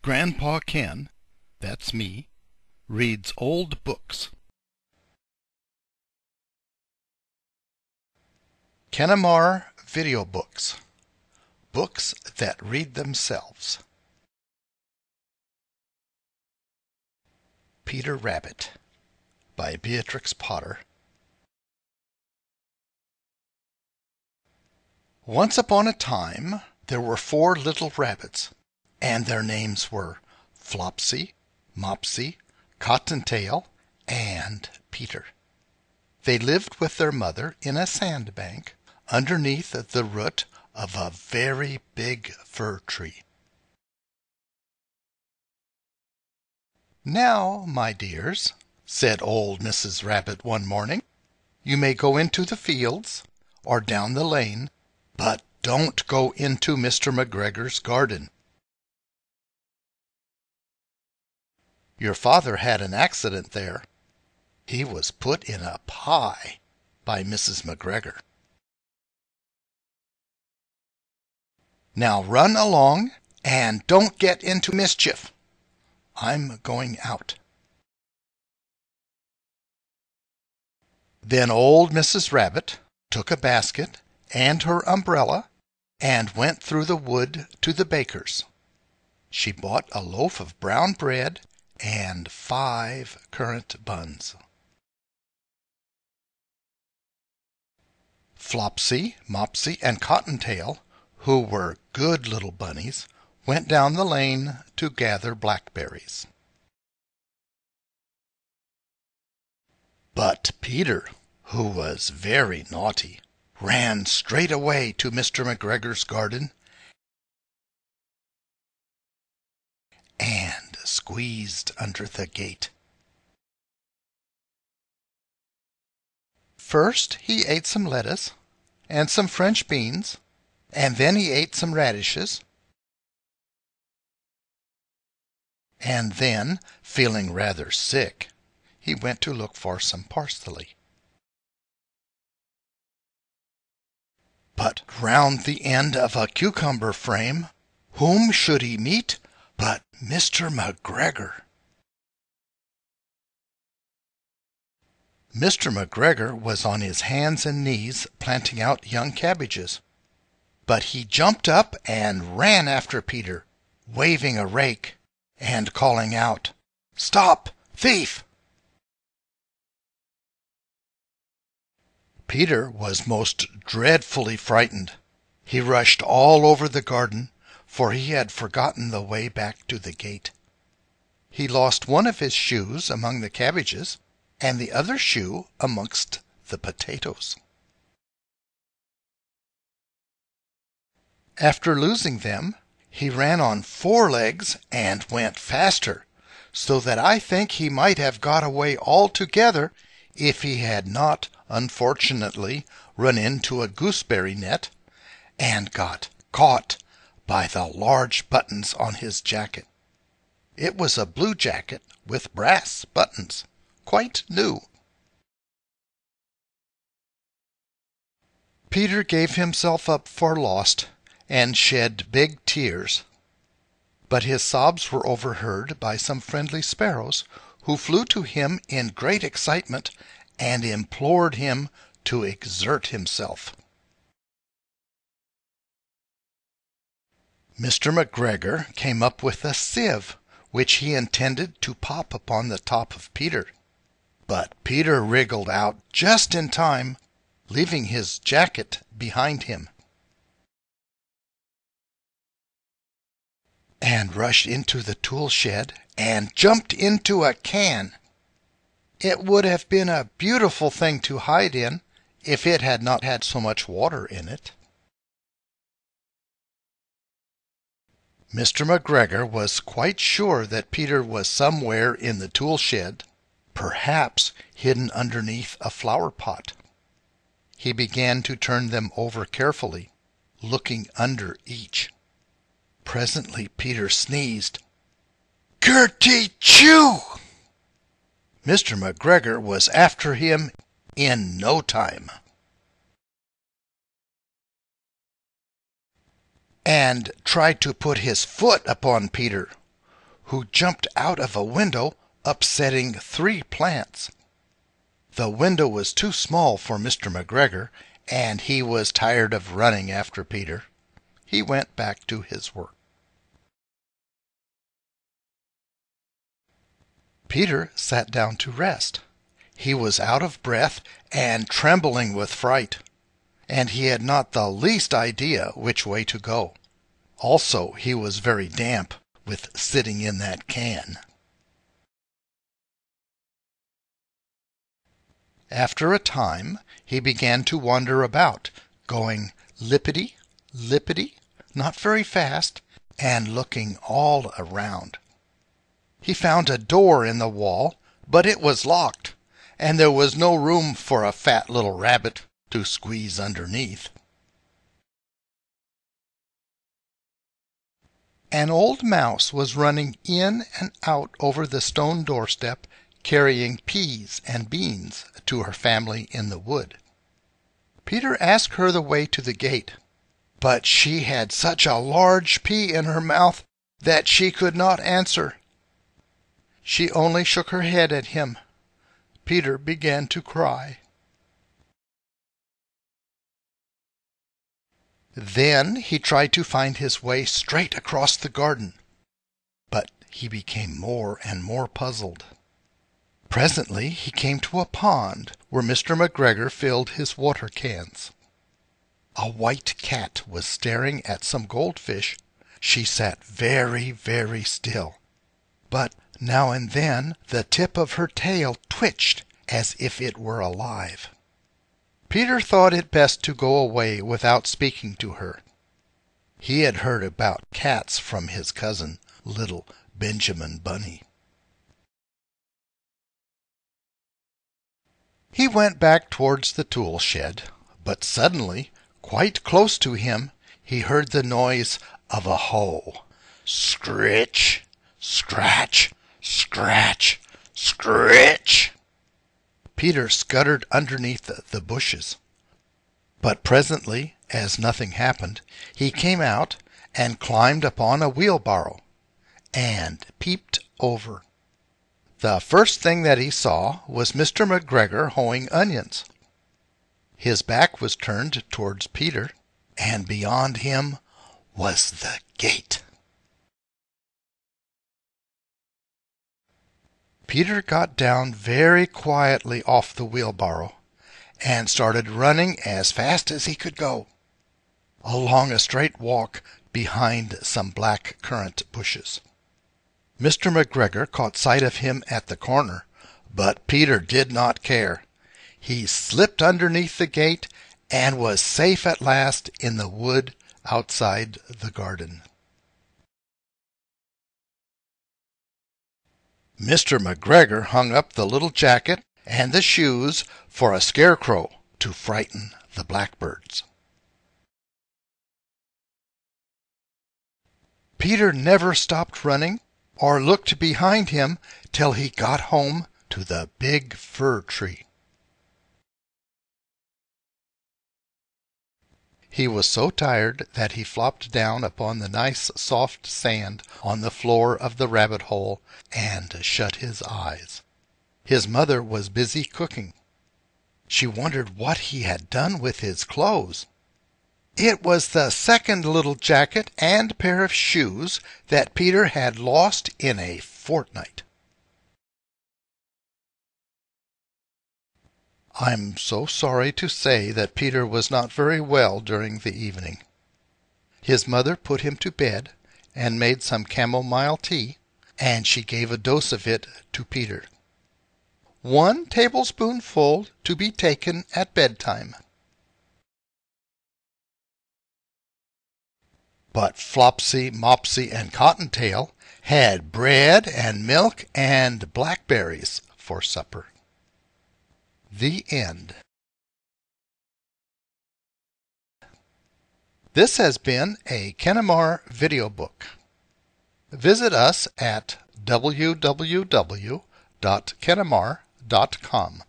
Grandpa Ken, that's me, reads old books. Kenamar Video Books. Books that read themselves. Peter Rabbit by Beatrix Potter. Once upon a time, there were 4 little rabbits, and their names were Flopsy, Mopsy, Cottontail, and Peter. They lived with their mother in a sandbank underneath the root of a very big fir tree. "Now, my dears," said old Mrs. Rabbit one morning, "you may go into the fields or down the lane, but don't go into Mr. McGregor's garden. Your father had an accident there. He was put in a pie by Mrs. McGregor. Now run along and don't get into mischief. I'm going out." Then old Mrs. Rabbit took a basket and her umbrella and went through the wood to the baker's. She bought a loaf of brown bread and 5 currant buns. Flopsy, Mopsy, and Cottontail, who were good little bunnies, went down the lane to gather blackberries. But Peter, who was very naughty, ran straight away to Mr. McGregor's garden and squeezed under the gate. First he ate some lettuce and some French beans, and then he ate some radishes, and then, feeling rather sick, he went to look for some parsley. But round the end of a cucumber frame, whom should he meet but Mr. McGregor? Mr. McGregor was on his hands and knees planting out young cabbages, but he jumped up and ran after Peter, waving a rake and calling out, "Stop, thief!" Peter was most dreadfully frightened. He rushed all over the garden, for he had forgotten the way back to the gate. He lost one of his shoes among the cabbages, and the other shoe amongst the potatoes. After losing them, he ran on 4 legs and went faster, so that I think he might have got away altogether if he had not, unfortunately, run into a gooseberry net and got caught by the large buttons on his jacket. It was a blue jacket with brass buttons, quite new. Peter gave himself up for lost and shed big tears, but his sobs were overheard by some friendly sparrows, who flew to him in great excitement and implored him to exert himself. Mr. McGregor came up with a sieve, which he intended to pop upon the top of Peter. But Peter wriggled out just in time, leaving his jacket behind him, and rushed into the tool shed and jumped into a can. It would have been a beautiful thing to hide in if it had not had so much water in it. Mr. McGregor was quite sure that Peter was somewhere in the tool shed, perhaps hidden underneath a flower pot. He began to turn them over carefully, looking under each. Presently Peter sneezed. "Kerty-choo!" Mr. McGregor was after him in no time, and tried to put his foot upon Peter, who jumped out of a window, upsetting 3 plants. The window was too small for Mr. McGregor, and he was tired of running after Peter. He went back to his work. Peter sat down to rest. He was out of breath and trembling with fright, and he had not the least idea which way to go. Also, he was very damp with sitting in that can. After a time, he began to wander about, going lippity, lippity, not very fast, and looking all around. He found a door in the wall, but it was locked, and there was no room for a fat little rabbit to squeeze underneath. An old mouse was running in and out over the stone doorstep, carrying peas and beans to her family in the wood. Peter asked her the way to the gate, but she had such a large pea in her mouth that she could not answer. She only shook her head at him. Peter began to cry. Then he tried to find his way straight across the garden, but he became more and more puzzled. Presently he came to a pond where Mr. McGregor filled his water cans. A white cat was staring at some goldfish. She sat very, very still, but now and then the tip of her tail twitched as if it were alive. Peter thought it best to go away without speaking to her. He had heard about cats from his cousin, little Benjamin Bunny. He went back towards the tool shed, but suddenly, quite close to him, he heard the noise of a hoe. Scritch, scratch, scratch, scritch. Peter scuttered underneath the bushes. But presently, as nothing happened, he came out and climbed upon a wheelbarrow and peeped over. The first thing that he saw was Mr. McGregor hoeing onions. His back was turned towards Peter, and beyond him was the gate. Peter got down very quietly off the wheelbarrow and started running as fast as he could go, along a straight walk behind some black currant bushes. Mr. McGregor caught sight of him at the corner, but Peter did not care. He slipped underneath the gate and was safe at last in the wood outside the garden. Mr. McGregor hung up the little jacket and the shoes for a scarecrow to frighten the blackbirds. Peter never stopped running or looked behind him till he got home to the big fir tree. He was so tired that he flopped down upon the nice soft sand on the floor of the rabbit hole and shut his eyes. His mother was busy cooking. She wondered what he had done with his clothes. It was the second little jacket and pair of shoes that Peter had lost in a fortnight. I'm so sorry to say that Peter was not very well during the evening. His mother put him to bed and made some chamomile tea, and she gave a dose of it to Peter. 1 tablespoonful to be taken at bedtime. But Flopsy, Mopsy, and Cottontail had bread and milk and blackberries for supper. The end. This has been a Kennemar video book. Visit us at www.kennemar.com.